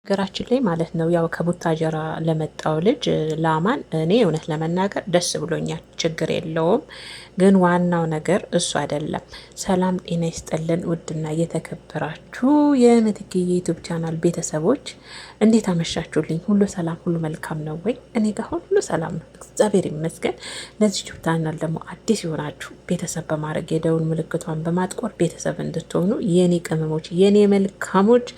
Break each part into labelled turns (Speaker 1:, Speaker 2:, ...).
Speaker 1: ሀገራችን ላይ ማለት ነው ያው ከቡታጀራ ለመጣው ልጅ ለአማን እኔ እውነት ለመናገር ደስ ብሎኛል። ችግር የለውም። ግን ዋናው ነገር እሱ አይደለም። ሰላም ጤና ይስጥልን። ውድና እየተከበራችሁ የምትክ ዩቲዩብ ቻናል ቤተሰቦች እንዴት አመሻችሁልኝ? ሁሉ ሰላም፣ ሁሉ መልካም ነው ወይ? እኔ ጋር ሁሉ ሰላም ነው፣ እግዚአብሔር ይመስገን። ለዚህ ዩቲዩብ ቻናል ደግሞ አዲስ የሆናችሁ ቤተሰብ በማድረግ የደውል ምልክቷን በማጥቆር ቤተሰብ እንድትሆኑ የኔ ቅመሞች፣ የኔ መልካሞች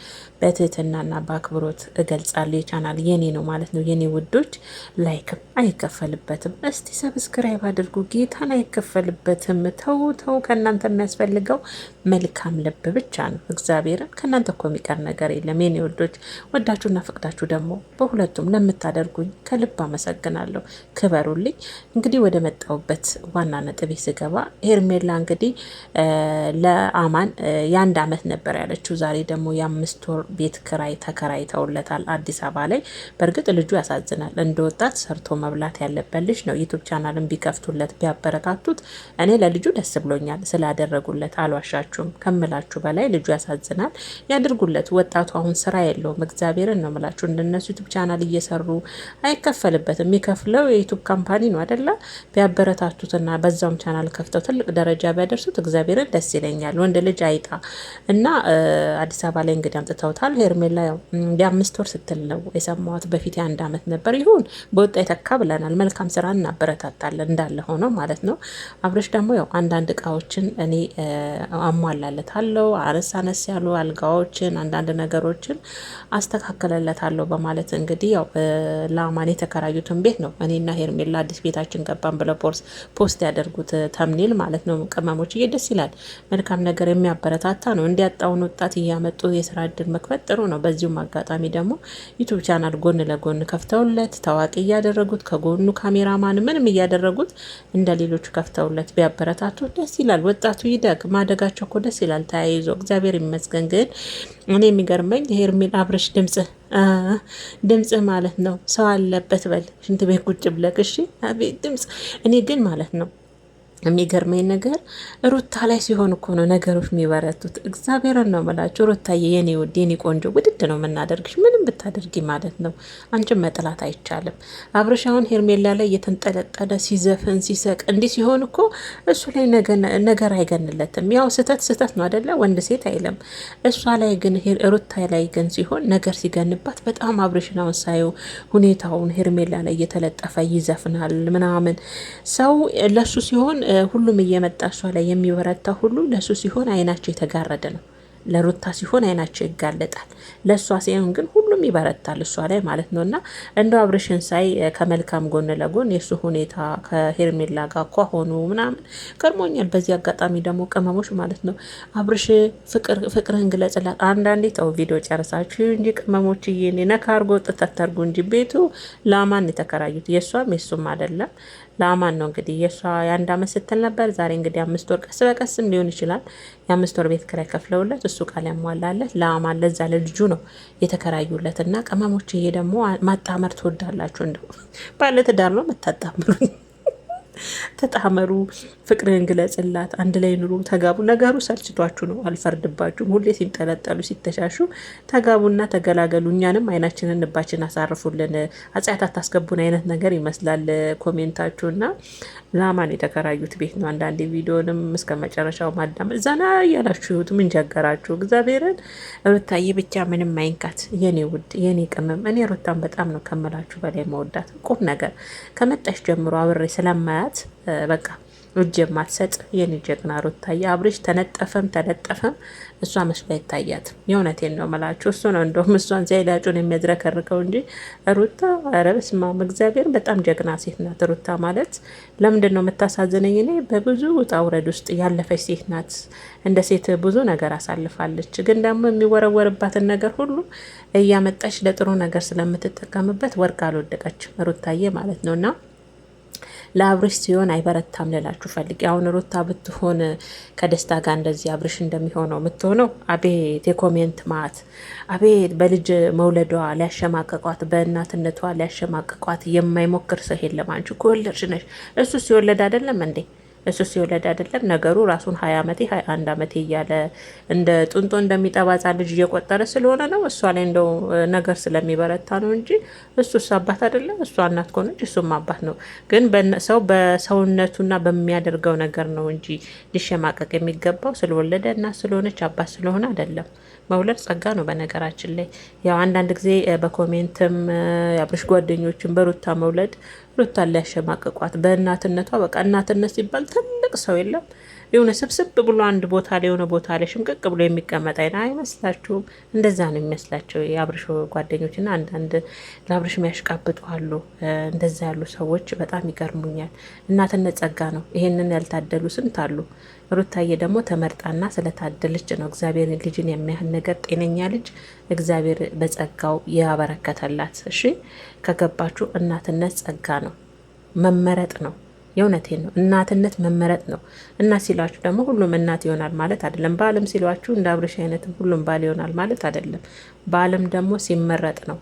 Speaker 1: በትህትናና በአክብሮት እገልጻለሁ። የቻናል የኔ ነው ማለት ነው የኔ ውዶች። ላይክም አይከፈልበትም። እስቲ ሰብስክራይብ አድርጉ። ጌታን አይከፈልበትም። ተው ተው፣ ከእናንተ የሚያስፈልገው መልካም ልብ ብቻ ነው። እግዚአብሔርን ከእናንተ እኮ የሚቀር ነገር የለም የኔ ውዶች። ወዳችሁና ፈቅዳችሁ ደግሞ በሁለቱም ለምታደርጉኝ ከልብ አመሰግናለሁ። ክበሩልኝ። እንግዲህ ወደ መጣሁበት ዋና ነጥቤ ስገባ ሄርሜላ እንግዲህ ለአማን የአንድ አመት ነበር ያለችው። ዛሬ ደግሞ የ5 ወር ቤት ክራይ ተከራይተውለታል አዲስ አበባ ላይ። በእርግጥ ልጁ ያሳዝናል። እንደ ወጣት ሰርቶ መብላት ያለበት ልጅ ነው። ዩቱብ ቻናልን ቢከፍቱለት ቢያበረታቱት እኔ ለልጁ ደስ ብሎኛል ስላደረጉለት። አልዋሻችሁም፣ ከምላችሁ በላይ ልጁ ያሳዝናል። ያድርጉለት። ወጣቱ አሁን ስራ የለውም። እግዚአብሔርን ነው ምላችሁ። እንደነሱ ዩቱብ ቻናል እየሰሩ አይከፈልበትም። የሚከፍለው የዩቱብ ካምፓኒ ነው አደለ? ቢያበረታቱትና በዛውም ቻናል ከፍተው ትልቅ ደረጃ ቢያደርሱት እግዚአብሔርን ደስ ይለኛል። ወንድ ልጅ አይጣ እና አዲስ አበባ ላይ እንግዲህ አምጥተውታል። ሄርሜላ ያው የ5 ወር ስትል ነው የሰማዋት። በፊት የ1 አመት ነበር። ይሁን በወጣ የተካ ብለናል። መልካም ስራ እናበረታታለን እንዳለ ሆኖ ማለት ነው። አብረሽ ደግሞ ያው አንዳንድ እቃዎችን እኔ አሟላለታለሁ፣ አነስ ያሉ አልጋዎችን፣ አንዳንድ ነገሮችን አስተካከለለታለሁ በማለት እንግዲህ ያው ለአማን የተከራዩትን ቤት ነው እኔና ሄርሜላ አዲስ ቤታችን ገባን ብለው ፖስት ያደርጉት ተምኔል ማለት ነው። ቅመሞች ደስ ይላል። መልካም ነገር የሚያበረታታ ነው። እንዲያጣውን ወጣት እያመጡ የስራ እድል መክፈት ጥሩ ነው። በዚሁም አጋጣሚ ደግሞ ዩቱብ ቻናል ጎን ለጎን ከፍተውለት ታዋቂ እያደረጉት ከጎኑ ካሜራማን ምንም እያደረጉት እንደ ሌሎቹ ከፍተውለት ቢያበረታቱ ደስ ይላል። ወጣቱ ይደግ። ማደጋቸው እኮ ደስ ይላል ተያይዞ። እግዚአብሔር ይመስገን። ግን እኔ የሚገርመኝ ሄርሜላ አብረሽ ድምጽ ማለት ነው ሰው አለበት በል ሽንት ቤት ቁጭ ብለክ እሺ። አቤት ድምጽ። እኔ ግን ማለት ነው የሚገርመኝ ነገር ሩታ ላይ ሲሆን እኮ ነው ነገሮች የሚበረቱት። እግዚአብሔርን ነው የምላችሁ። ሩታዬ የኔ ውድ የኔ ቆንጆ ውድድ ነው የምናደርግሽ ምንም ብታደርጊ ማለት ነው። አንቺን መጥላት አይቻልም። አብርሽ አሁን ሄርሜላ ላይ እየተንጠለጠለ ሲዘፍን ሲሰቅ እንዲህ ሲሆን እኮ እሱ ላይ ነገር አይገንለትም። ያው ስህተት ነው አደለ? ወንድ ሴት አይለም። እሷ ላይ ግን ሩታ ላይ ግን ሲሆን ነገር ሲገንባት በጣም አብርሽን አሁን ሳየው ሁኔታውን ሄርሜላ ላይ እየተለጠፈ ይዘፍናል ምናምን። ሰው ለሱ ሲሆን ሁሉም እየመጣ እሷ ላይ የሚበረታ ሁሉ ለሱ ሲሆን አይናቸው የተጋረደ ነው። ለሩታ ሲሆን አይናቸው ይጋለጣል። ለእሷ ሲሆን ግን ሁሉም ይበረታል እሷ ላይ ማለት ነው። እና እንደው አብርሽን ሳይ ከመልካም ጎን ለጎን የእሱ ሁኔታ ከሄርሜላ ጋር ሆኑ ምናምን ቀድሞኛል። በዚህ አጋጣሚ ደግሞ ቅመሞች ማለት ነው አብርሽ ፍቅርህን ግለጽላት። አንዳንዴ ተው ቪዲዮ ጨርሳችሁ እንጂ ቅመሞች እየኔ ነካ አርጎ ጥተተርጉ እንጂ ቤቱ ለአማን የተከራዩት የእሱም አይደለም ለአማን ነው። እንግዲህ የእሷ የ1 አመት ስትል ነበር። ዛሬ እንግዲህ 5 ወር ቀስ በቀስም ሊሆን ይችላል የ5 ወር ቤት ኪራይ ከፍለውለት እሱ ቃል ያሟላለት ለአማን ለዛ ለልጁ ነው የተከራዩለት። እና ቅመሞች ይሄ ደግሞ ማጣመር ትወዳላችሁ። እንደው ባለትዳር ነው የምታጣምሩኝ። ተጣመሩ፣ ፍቅርን ግለጽላት፣ አንድ ላይ ኑሩ፣ ተጋቡ። ነገሩ ሰልችቷችሁ ነው፣ አልፈርድባችሁም። ሁሌ ሲንጠለጠሉ ሲተሻሹ ተጋቡና ተገላገሉ። እኛንም አይናችንን እንባችን አሳርፉልን፣ አጽያት አታስገቡን አይነት ነገር ይመስላል ኮሜንታችሁና ለአማን የተከራዩት ቤት ነው። አንዳንዴ ቪዲዮንም እስከ መጨረሻው ማዳመጥ ዘና እያላችሁት ምን ቸገራችሁ? እግዚአብሔርን ሩታዬ ብቻ ምንም አይንካት የኔ ውድ የኔ ቅመም። እኔ ሩታን በጣም ነው ከምላችሁ በላይ መወዳት። ቁም ነገር ከመጣሽ ጀምሮ አብሬ ስለማያት በቃ እጅ የማትሰጥ የኔ ጀግና ሩታዬ። አብርሽ ተነጠፈም ተለጠፈም እሷ መስሎ አይታያት። የእውነቴን ነው መላችሁ። እሱ ነው እንደውም እሷን ዛይላጩን የሚያዝረከርከው እንጂ ሩታ ኧረ በስመ አብ እግዚአብሔር በጣም ጀግና ሴት ናት ሩታ ማለት። ለምንድን ነው የምታሳዝነኝ? እኔ በብዙ ውጣ ውረድ ውስጥ ያለፈች ሴት ናት። እንደ ሴት ብዙ ነገር አሳልፋለች። ግን ደግሞ የሚወረወርባትን ነገር ሁሉ እያመጣች ለጥሩ ነገር ስለምትጠቀምበት ወርቅ አልወደቀችም ሩታዬ ማለት ነውና ለአብርሽ ሲሆን አይበረታም ልላችሁ ፈልጌ። አሁን ሩታ ብትሆን ከደስታ ጋር እንደዚህ አብርሽ እንደሚሆነው የምትሆነው አቤት የኮሜንት ማት፣ አቤት በልጅ መውለዷ ሊያሸማቀቋት፣ በእናትነቷ ሊያሸማቀቋት የማይሞክር ሰው የለም። አንቺ እኮ ወለድሽ ነሽ። እሱ ሲወለድ አይደለም እንዴ እሱ ሲወለድ አይደለም ነገሩ ራሱን 20 ዓመቴ 21 ዓመቴ እያለ እንደ ጡንጦ እንደሚጠባዛ ልጅ እየቆጠረ ስለሆነ ነው። እሷ ላይ እንደው ነገር ስለሚበረታ ነው እንጂ እሱስ አባት አይደለም። እሷ እናት ከሆነች እሱም አባት ነው። ግን ሰው በሰውነቱና በሚያደርገው ነገር ነው እንጂ ሊሸማቀቅ የሚገባው ስለወለደ እናት ስለሆነች አባት ስለሆነ አይደለም። መውለድ ጸጋ ነው። በነገራችን ላይ ያው አንዳንድ ጊዜ በኮሜንትም የአብርሽ ጓደኞችን በሩታ መውለድ ሩታን ሊያሸማቅቋት በእናትነቷ በቃ እናትነት ሲባል ትልቅ ሰው የለም የሆነ ስብስብ ብሎ አንድ ቦታ ላይ የሆነ ቦታ ላይ ሽምቅቅ ብሎ የሚቀመጥ አይና አይመስላችሁም? እንደዛ ነው የሚመስላቸው የአብርሽ ጓደኞችና አንዳንድ ለአብርሽ የሚያሽቃብጡ አሉ። እንደዛ ያሉ ሰዎች በጣም ይገርሙኛል። እናትነት ጸጋ ነው። ይሄንን ያልታደሉ ስንት አሉ። ሩታዬ ደግሞ ተመርጣና ስለታደለች ነው እግዚአብሔር ልጅን የሚያህል ነገር ጤነኛ ልጅ እግዚአብሔር በጸጋው ያበረከተላት። እሺ ከገባችሁ እናትነት ጸጋ ነው፣ መመረጥ ነው። የእውነቴን ነው። እናትነት መመረጥ ነው። እናት ሲሏችሁ ደግሞ ሁሉም እናት ይሆናል ማለት አይደለም። ባልም ሲሏችሁ እንደ አብርሽ አይነትም ሁሉም ባል ይሆናል ማለት አይደለም። ባልም ደግሞ ሲመረጥ ነው።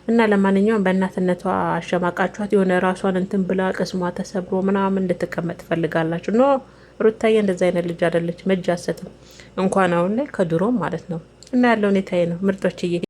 Speaker 1: እና ለማንኛውም በእናትነቷ አሸማቃችኋት የሆነ ራሷን እንትን ብላ ቅስሟ ተሰብሮ ምናምን እንድትቀመጥ ትፈልጋላችሁ። ኖ ሩታዬ እንደዚ አይነት ልጅ አይደለች። መጅ አሰጥም እንኳን አሁን ላይ ከድሮም ማለት ነው። እና ያለው ሁኔታዬ ነው ምርጦችዬ።